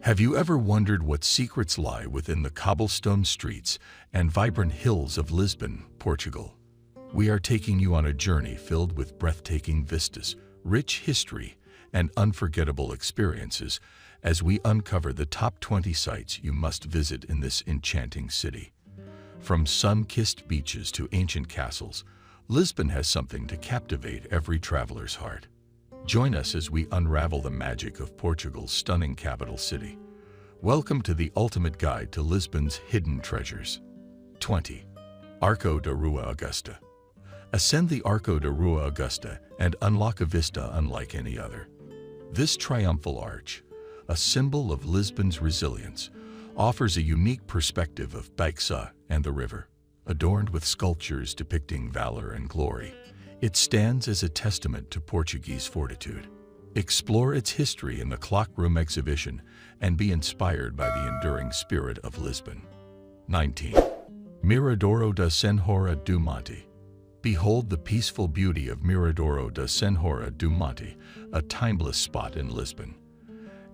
Have you ever wondered what secrets lie within the cobblestone streets and vibrant hills of Lisbon, Portugal? We are taking you on a journey filled with breathtaking vistas, rich history, and unforgettable experiences as we uncover the top 20 sites you must visit in this enchanting city. From sun-kissed beaches to ancient castles, Lisbon has something to captivate every traveler's heart. Join us as we unravel the magic of Portugal's stunning capital city. Welcome to the ultimate guide to Lisbon's hidden treasures. 20. Arco da Rua Augusta. Ascend the Arco da Rua Augusta and unlock a vista unlike any other. This triumphal arch, a symbol of Lisbon's resilience, offers a unique perspective of Benfica and the river. Adorned with sculptures depicting valor and glory, it stands as a testament to Portuguese fortitude. Explore its history in the Clockroom exhibition and be inspired by the enduring spirit of Lisbon. 19. Miradouro da Senhora do Monte. Behold the peaceful beauty of Miradouro da Senhora do Monte, a timeless spot in Lisbon.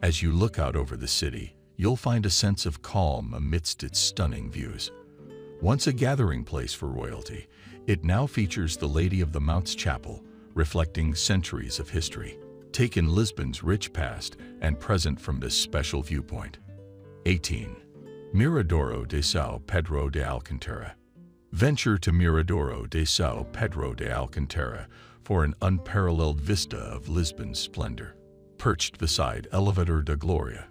As you look out over the city, you'll find a sense of calm amidst its stunning views. Once a gathering place for royalty, it now features the Lady of the Mounts Chapel, reflecting centuries of history. Take in Lisbon's rich past and present from this special viewpoint. 18. Miradouro de São Pedro de Alcântara. Venture to Miradouro de São Pedro de Alcântara for an unparalleled vista of Lisbon's splendor. Perched beside Elevador da Glória,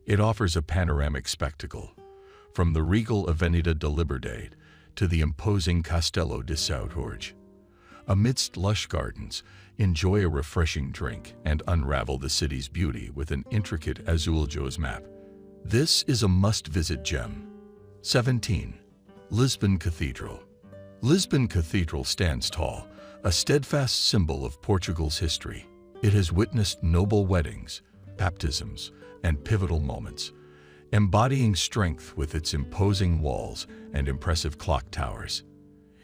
it offers a panoramic spectacle, from the regal Avenida da Liberdade to the imposing Castelo de S. Amidst lush gardens, enjoy a refreshing drink and unravel the city's beauty with an intricate Azulejos map. This is a must-visit gem. 17. Lisbon Cathedral. Lisbon Cathedral stands tall, a steadfast symbol of Portugal's history. It has witnessed noble weddings, baptisms, and pivotal moments, embodying strength with its imposing walls and impressive clock towers.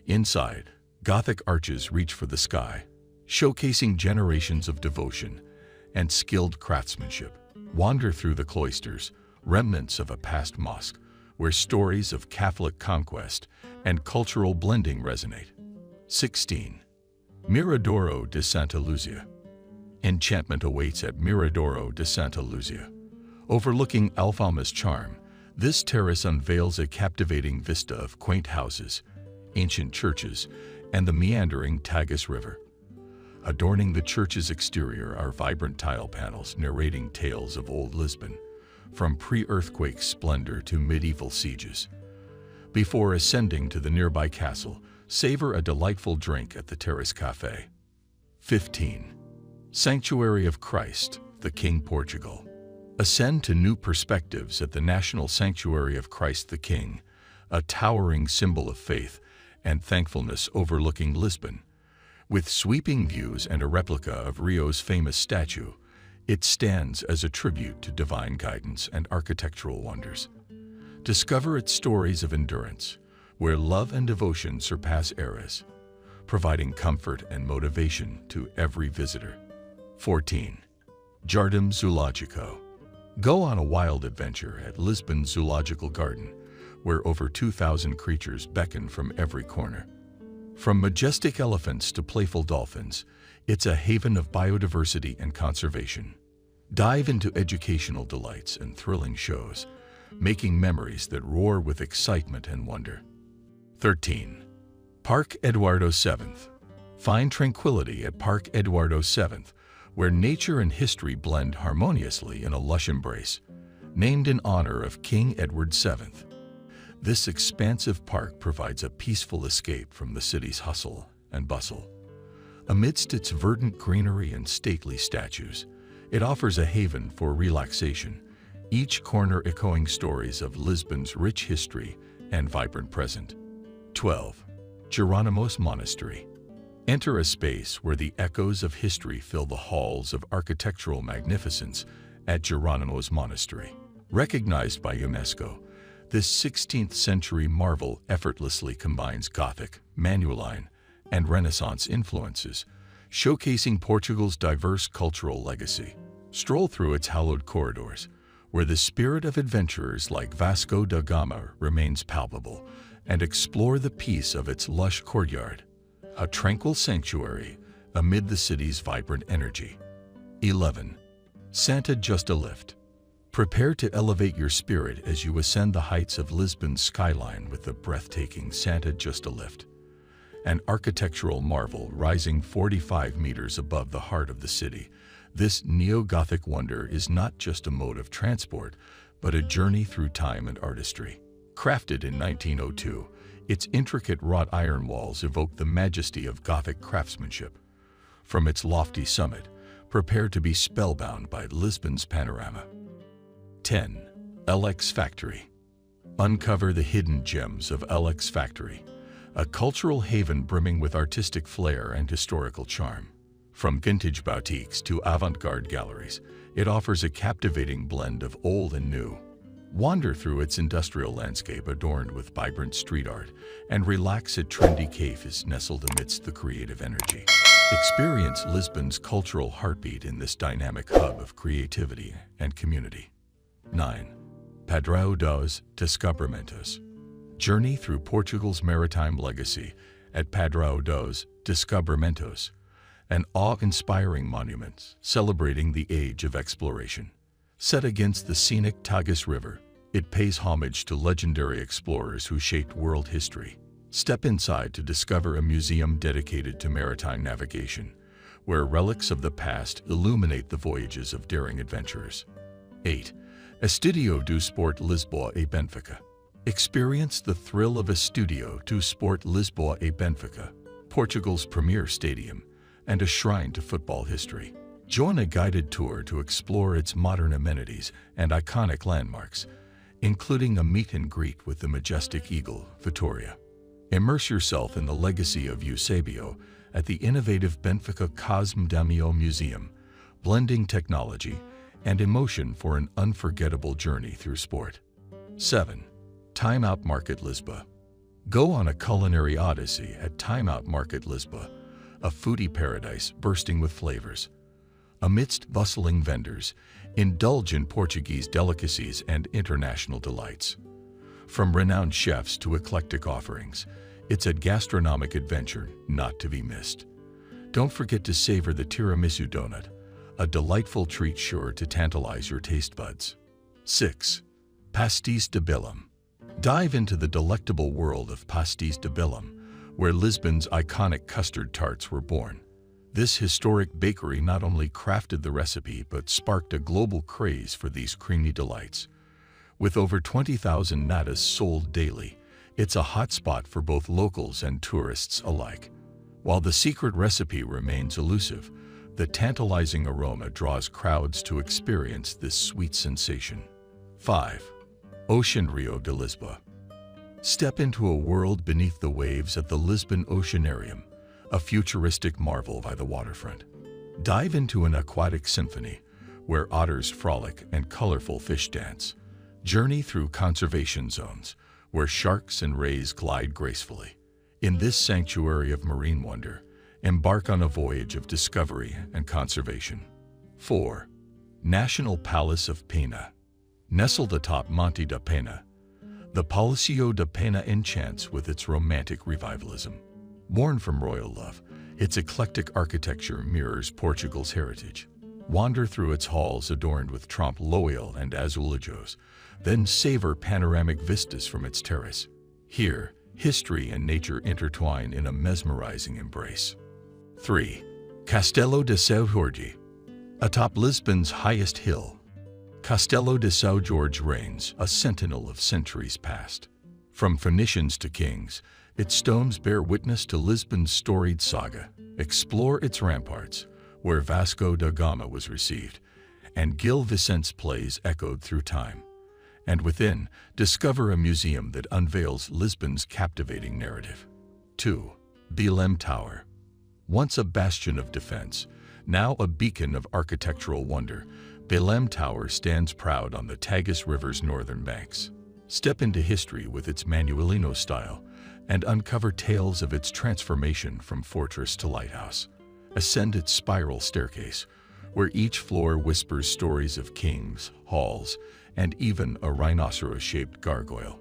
Inside, Gothic arches reach for the sky, showcasing generations of devotion and skilled craftsmanship. Wander through the cloisters, remnants of a past mosque, where stories of Catholic conquest and cultural blending resonate. 16. Miradouro de Santa Luzia. Enchantment awaits at Miradouro de Santa Luzia. Overlooking Alfama's charm, this terrace unveils a captivating vista of quaint houses, ancient churches, and the meandering Tagus River. Adorning the church's exterior are vibrant tile panels narrating tales of old Lisbon, from pre-earthquake splendor to medieval sieges. Before ascending to the nearby castle, savor a delightful drink at the Terrace Café. 15. Sanctuary of Christ, the King-Portugal. Ascend to new perspectives at the National Sanctuary of Christ the King, a towering symbol of faith and thankfulness overlooking Lisbon. With sweeping views and a replica of Rio's famous statue, it stands as a tribute to divine guidance and architectural wonders. Discover its stories of endurance, where love and devotion surpass eras, providing comfort and motivation to every visitor. 14. Jardim Zoológico. Go on a wild adventure at Lisbon Zoological Garden, where over 2,000 creatures beckon from every corner. From majestic elephants to playful dolphins, it's a haven of biodiversity and conservation. Dive into educational delights and thrilling shows, making memories that roar with excitement and wonder. 13. Parque Eduardo VII. Find tranquility at Parque Eduardo VII, where nature and history blend harmoniously in a lush embrace. Named in honor of King Edward VII, this expansive park provides a peaceful escape from the city's hustle and bustle. Amidst its verdant greenery and stately statues, it offers a haven for relaxation, each corner echoing stories of Lisbon's rich history and vibrant present. 12. Jerónimos Monastery. Enter a space where the echoes of history fill the halls of architectural magnificence at Jerónimos Monastery. Recognized by UNESCO, this 16th-century marvel effortlessly combines Gothic, Manueline, and Renaissance influences, showcasing Portugal's diverse cultural legacy. Stroll through its hallowed corridors, where the spirit of adventurers like Vasco da Gama remains palpable, and explore the peace of its lush courtyard, a tranquil sanctuary amid the city's vibrant energy. 11. Santa Justa Lift. Prepare to elevate your spirit as you ascend the heights of Lisbon's skyline with the breathtaking Santa Justa Lift, an architectural marvel rising 45 meters above the heart of the city. This neo-Gothic wonder is not just a mode of transport, but a journey through time and artistry. Crafted in 1902, its intricate wrought iron walls evoke the majesty of Gothic craftsmanship. From its lofty summit, prepare to be spellbound by Lisbon's panorama. 10. LX Factory. Uncover the hidden gems of LX Factory, a cultural haven brimming with artistic flair and historical charm. From vintage boutiques to avant-garde galleries, it offers a captivating blend of old and new. Wander through its industrial landscape adorned with vibrant street art, and relax at trendy cafes nestled amidst the creative energy. Experience Lisbon's cultural heartbeat in this dynamic hub of creativity and community. 9. Padrão dos Descobrimentos. Journey through Portugal's maritime legacy at Padrão dos Descobrimentos, an awe-inspiring monument celebrating the age of exploration. Set against the scenic Tagus River, it pays homage to legendary explorers who shaped world history. Step inside to discover a museum dedicated to maritime navigation, where relics of the past illuminate the voyages of daring adventurers. 8. Estádio do Sport Lisboa e Benfica. Experience the thrill of Estádio do Sport Lisboa e Benfica, Portugal's premier stadium, and a shrine to football history. Join a guided tour to explore its modern amenities and iconic landmarks, including a meet and greet with the majestic eagle, Vitória. Immerse yourself in the legacy of Eusébio at the innovative Benfica Cosme Damião Museum, blending technology and emotion for an unforgettable journey through sport. 7. Time Out Market Lisboa. Go on a culinary odyssey at Time Out Market Lisboa, a foodie paradise bursting with flavors. Amidst bustling vendors, indulge in Portuguese delicacies and international delights. From renowned chefs to eclectic offerings, it's a gastronomic adventure not to be missed. Don't forget to savor the tiramisu donut, a delightful treat sure to tantalize your taste buds. 6. Pastéis de Belém. Dive into the delectable world of Pastéis de Belém, where Lisbon's iconic custard tarts were born. This historic bakery not only crafted the recipe but sparked a global craze for these creamy delights. With over 20,000 natas sold daily, it's a hotspot for both locals and tourists alike. While the secret recipe remains elusive, the tantalizing aroma draws crowds to experience this sweet sensation. 5. Oceanário de Lisboa. Step into a world beneath the waves at the Lisbon Oceanarium, a futuristic marvel by the waterfront. Dive into an aquatic symphony where otters frolic and colorful fish dance. Journey through conservation zones where sharks and rays glide gracefully. In this sanctuary of marine wonder, embark on a voyage of discovery and conservation. 4. National Palace of Pena. Nestled atop Monte da Pena, the Palacio de Pena enchants with its romantic revivalism. Born from royal love, its eclectic architecture mirrors Portugal's heritage. Wander through its halls adorned with trompe l'oeil and azulejos, then savor panoramic vistas from its terrace. Here, history and nature intertwine in a mesmerizing embrace. 3. Castelo de São Jorge. Atop Lisbon's highest hill, Castelo de São Jorge reigns, a sentinel of centuries past. From Phoenicians to kings, its stones bear witness to Lisbon's storied saga. Explore its ramparts, where Vasco da Gama was received, and Gil Vicente's plays echoed through time. And within, discover a museum that unveils Lisbon's captivating narrative. 2. Belém Tower. Once a bastion of defense, now a beacon of architectural wonder, Belém Tower stands proud on the Tagus River's northern banks. Step into history with its Manuelino style and uncover tales of its transformation from fortress to lighthouse. Ascend its spiral staircase, where each floor whispers stories of kings, halls, and even a rhinoceros-shaped gargoyle.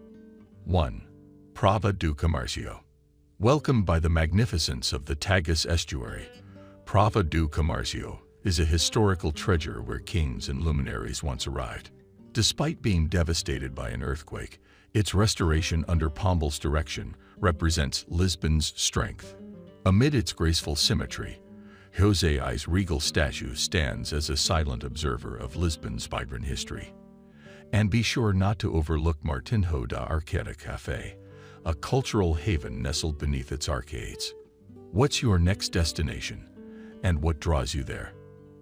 1. Prova do Comércio. Welcomed by the magnificence of the Tagus estuary, Prova do Comércio is a historical treasure where kings and luminaries once arrived. Despite being devastated by an earthquake, its restoration under Pombal's direction represents Lisbon's strength. Amid its graceful symmetry, José's regal statue stands as a silent observer of Lisbon's vibrant history. And be sure not to overlook Martinho da Arqueta Café, a cultural haven nestled beneath its arcades. What's your next destination, and what draws you there?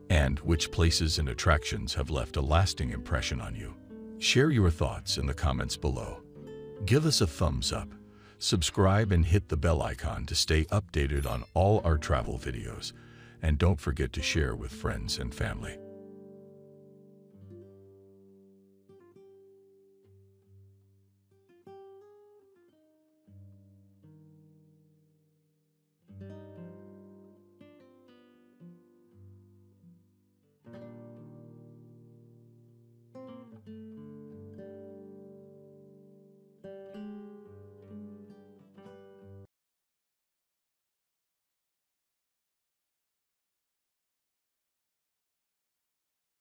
And which places and attractions have left a lasting impression on you? Share your thoughts in the comments below. Give us a thumbs up, subscribe and hit the bell icon to stay updated on all our travel videos, and don't forget to share with friends and family.